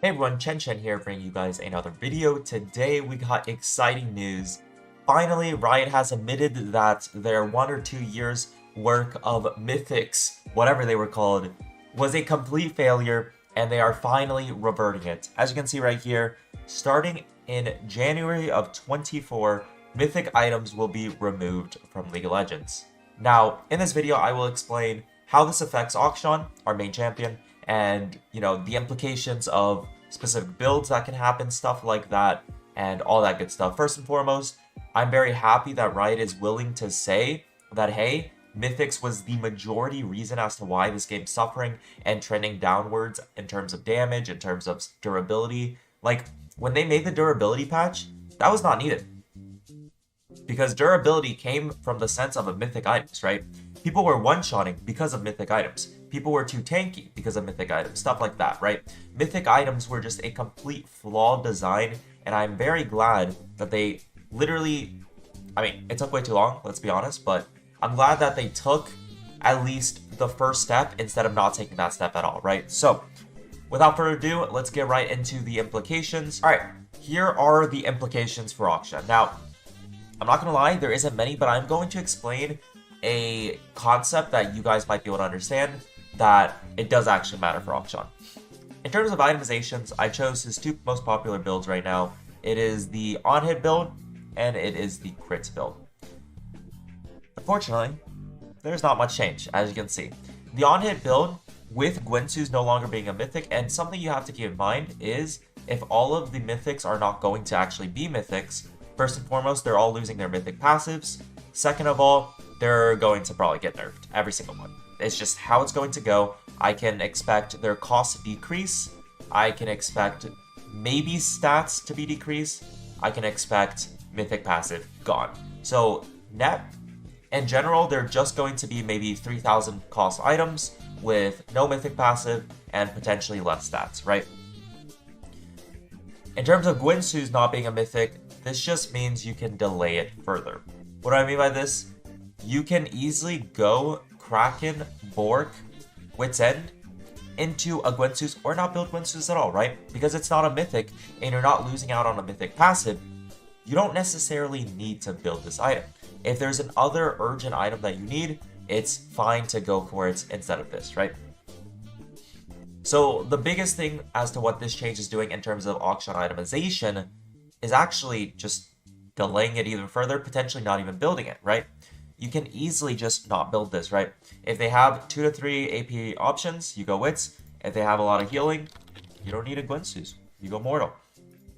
Hey everyone, Chen here bringing you guys another video. Today we got exciting news. Finally, Riot has admitted that their 1 or 2 years work of mythics, whatever they were called, was a complete failure and they are finally reverting it. As you can see right here, starting in January of 24, mythic items will be removed from League of Legends. Now, in this video, I will explain how this affects Akshan, our main champion, and the implications of specific builds that can happen, stuff like that, and all that good stuff. First and foremost, I'm very happy that Riot is willing to say that, hey, Mythics was the majority reason as to why this game's suffering and trending downwards in terms of damage, in terms of durability. Like, when they made the durability patch, that was not needed. Because durability came from the sense of a mythic items, right? People were one-shotting because of mythic items. People were too tanky because of mythic items, stuff like that, right? Mythic items were just a complete flawed design, and I'm very glad that they literally, it took way too long, let's be honest, but I'm glad that they took at least the first step instead of not taking that step at all, right? So, without further ado, let's get right into the implications. All right, here are the implications for Akshan. Now, I'm not gonna lie, there isn't many, but I'm going to explain a concept that you guys might be able to understand that it does actually matter for Akshan. In terms of itemizations, I chose his two most popular builds right now. It is the on-hit build, and it is the crits build. Unfortunately, there's not much change, as you can see. The on-hit build, with Gwynsu's no longer being a mythic, and something you have to keep in mind is, if all of the mythics are not going to actually be mythics, first and foremost, they're all losing their mythic passives. Second of all, they're going to probably get nerfed, every single one. It's just how it's going to go. I can expect their costs to decrease. I can expect maybe stats to be decreased. I can expect mythic passive gone. So net, in general, they're just going to be maybe 3,000 cost items with no mythic passive and potentially less stats, right? In terms of Gwynsu's not being a mythic, this just means you can delay it further. What do I mean by this? You can easily go Kraken, Bork, Wit's End into a Gwynsu's or not build Gwynsu's at all, right? Because it's not a mythic and you're not losing out on a mythic passive, you don't necessarily need to build this item. If there's an other urgent item that you need, it's fine to go for it instead of this, right? So the biggest thing as to what this change is doing in terms of Akshan itemization is actually just delaying it even further, potentially not even building it, right? You can easily just not build this, right? If they have 2 to 3 AP options, you go Wits. If they have a lot of healing, you don't need a Gwynsu's. You go Mortal,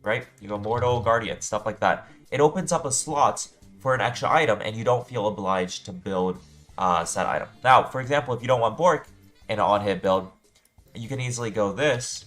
right? You go Mortal, Guardian, stuff like that. It opens up a slot for an extra item and you don't feel obliged to build said item. Now, for example, if you don't want Bork in an on-hit build, you can easily go this,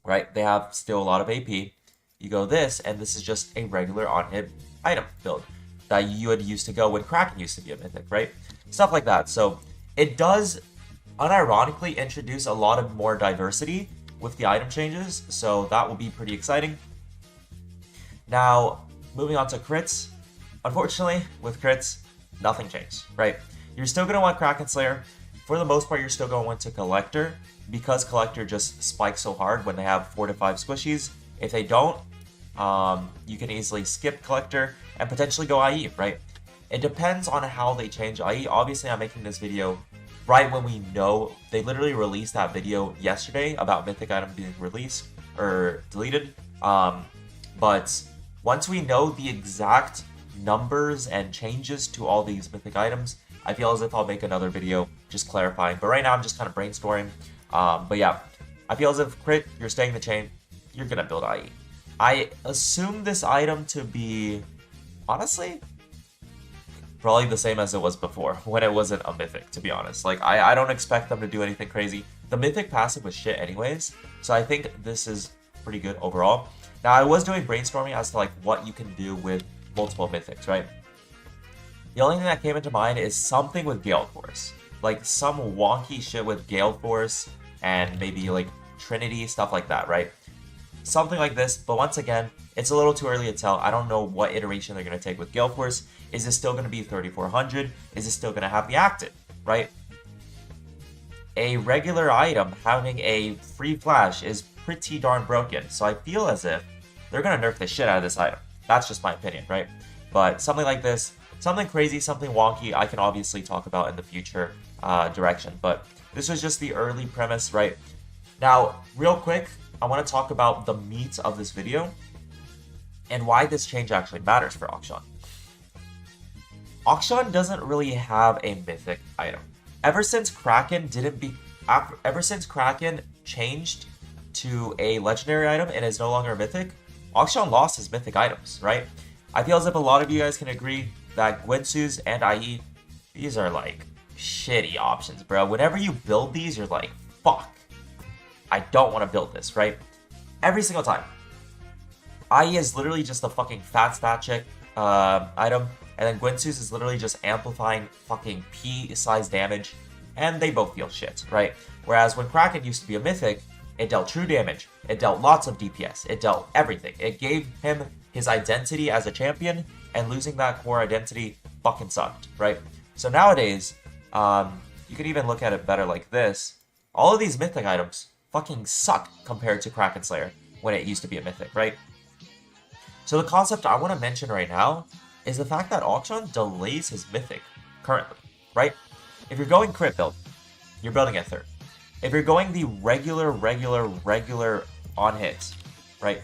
right? They have still a lot of AP. You go this, and this is just a regular on-hit item build that you would used to go when Kraken used to be a mythic, right? Stuff like that. So it does unironically introduce a lot of more diversity with the item changes, so that will be pretty exciting. Now, moving on to crits. Unfortunately, with crits, nothing changed, right? You're still going to want Kraken Slayer. For the most part, you're still going to want to Collector, because Collector just spikes so hard when they have 4 to 5 squishies. If they don't, you can easily skip Collector and potentially go IE, right? It depends on how they change IE. Obviously, I'm making this video right when we know they literally released that video yesterday about mythic item being released or deleted. But once we know the exact numbers and changes to all these mythic items, I feel as if I'll make another video just clarifying. But right now, I'm just kind of brainstorming. But yeah, I feel as if crit, you're staying the chain, you're gonna build IE. I assume this item to be, honestly, probably the same as it was before, when it wasn't a mythic, to be honest. Like, I don't expect them to do anything crazy. The mythic passive was shit anyways, so I think this is pretty good overall. Now, I was doing brainstorming as to, like, what you can do with multiple mythics, right? The only thing that came into mind is something with Gale Force. Like, some wonky shit with Gale Force and maybe, like, Trinity, stuff like that, right? Something like this, but once again, it's a little too early to tell. I don't know what iteration they're going to take with Gale Force. Is it still going to be 3400? Is it still going to have the active, right? a regular item having a free flash is pretty darn broken. So I feel as if they're gonna nerf the shit out of this item. That's just my opinion, right? But something like this, something crazy, something wonky, I can obviously talk about in the future direction. But this was just the early premise, right? Now, real quick, I want to talk about the meat of this video and why this change actually matters for Akshan. Akshan doesn't really have a mythic item. Ever since Kraken changed to a legendary item and is no longer a mythic, Akshan lost his mythic items, right? I feel as if a lot of you guys can agree that Guinsu's and IE, these are like shitty options, bro. Whenever you build these, you're like, fuck, I don't want to build this, right? Every single time. IE is literally just a fucking fat stat check item, and then Guinsu's is literally just amplifying fucking P-size damage, and they both feel shit, right? Whereas when Kraken used to be a mythic, it dealt true damage, it dealt lots of DPS, it dealt everything. It gave him his identity as a champion, and losing that core identity fucking sucked, right? So nowadays, you can even look at it better like this. All of these mythic items fucking suck compared to Kraken Slayer when it used to be a mythic, right? So the concept I want to mention right now is the fact that Akshan delays his mythic currently, right? If you're going crit build, you're building at third. If you're going the regular on hit, right?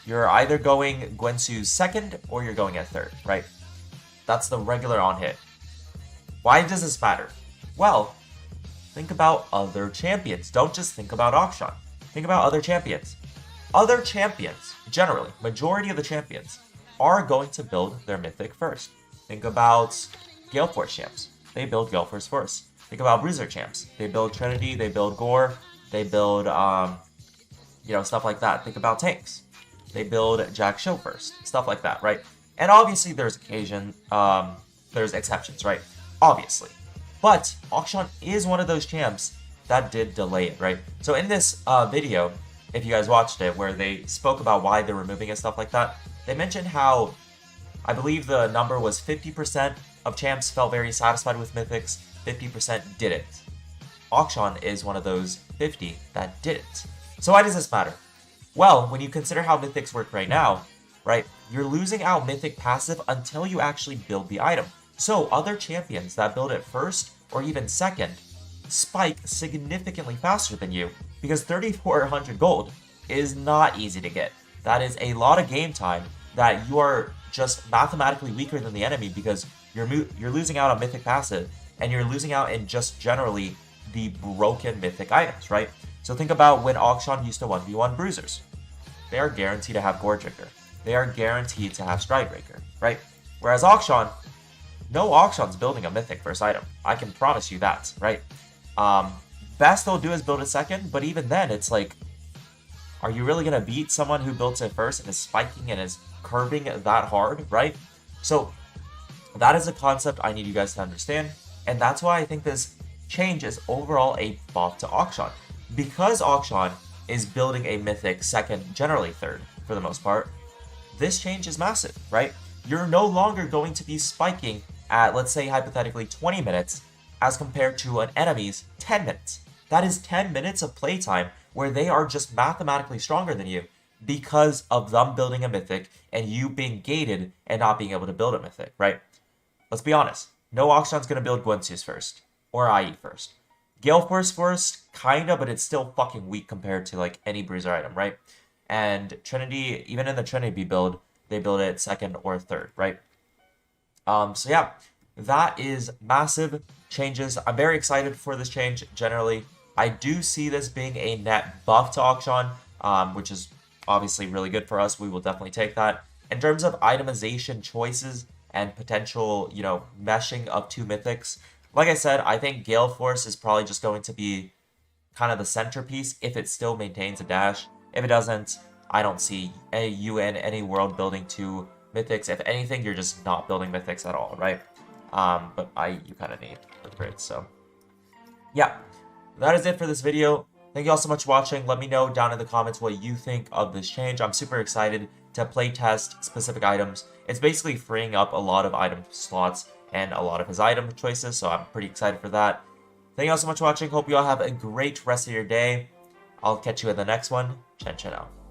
You're either going Guinsu's second or you're going at third, right? That's the regular on hit. Why does this matter? Well, think about other champions. Don't just think about Akshan. Think about other champions. Other champions, generally, majority of the champions, are going to build their mythic first. Think about Gale Force champs. They build Gale Force first. Think about Bruiser champs. They build Trinity, they build Gore, they build, stuff like that. Think about tanks. They build Jack Show first. Stuff like that, right? And obviously there's there's exceptions, right? Obviously. But Akshan is one of those champs that did delay it, right? So in this video, if you guys watched it, where they spoke about why they're removing and stuff like that, they mentioned how, I believe the number was 50% of champs felt very satisfied with mythics, 50% didn't. Akshan is one of those 50 that didn't. So why does this matter? Well, when you consider how mythics work right now, right, you're losing out mythic passive until you actually build the item. So other champions that build it first or even second spike significantly faster than you, because 3,400 gold is not easy to get. That is a lot of game time that you are just mathematically weaker than the enemy, because you're losing out on mythic passive, and you're losing out in just generally the broken mythic items, right? So think about when Akshan used to 1v1 bruisers. They are guaranteed to have Gore Trigger. They are guaranteed to have Stride Breaker, right? Whereas Akshan, no Akshan's building a mythic first item. I can promise you that, right? Best they'll do is build a second, but even then, it's like, are you really going to beat someone who builds it first and is spiking and is curving that hard, right? So that is a concept I need you guys to understand, and that's why I think this change is overall a buff to Akshan. Because Akshan is building a mythic second, generally third, for the most part, this change is massive, right? You're no longer going to be spiking at, let's say, hypothetically 20 minutes as compared to an enemy's 10 minutes. That is 10 minutes of playtime where they are just mathematically stronger than you because of them building a mythic and you being gated and not being able to build a mythic, right? Let's be honest. No Akshan's going to build Guinsu's first or IE first. Gale Force first, kinda, but it's still fucking weak compared to like any bruiser item, right? And Trinity, even in the Trinity build, they build it second or third, right? So yeah, that is massive changes. I'm very excited for this change generally. I do see this being a net buff to Akshan, which is obviously really good for us. We will definitely take that. In terms of itemization choices and potential, meshing of two mythics, like I said, I think Gale Force is probably just going to be kind of the centerpiece if it still maintains a dash. If it doesn't, I don't see you in any world building two mythics. If anything, you're just not building mythics at all, right? But you kind of need the crits, so yeah, that is it for this video. Thank you all so much for watching. Let me know down in the comments what you think of this change. I'm super excited to play test specific items. It's basically freeing up a lot of item slots and a lot of his item choices, so I'm pretty excited for that. Thank you all so much for watching. Hope you all have a great rest of your day. I'll catch you in the next one. Chen out.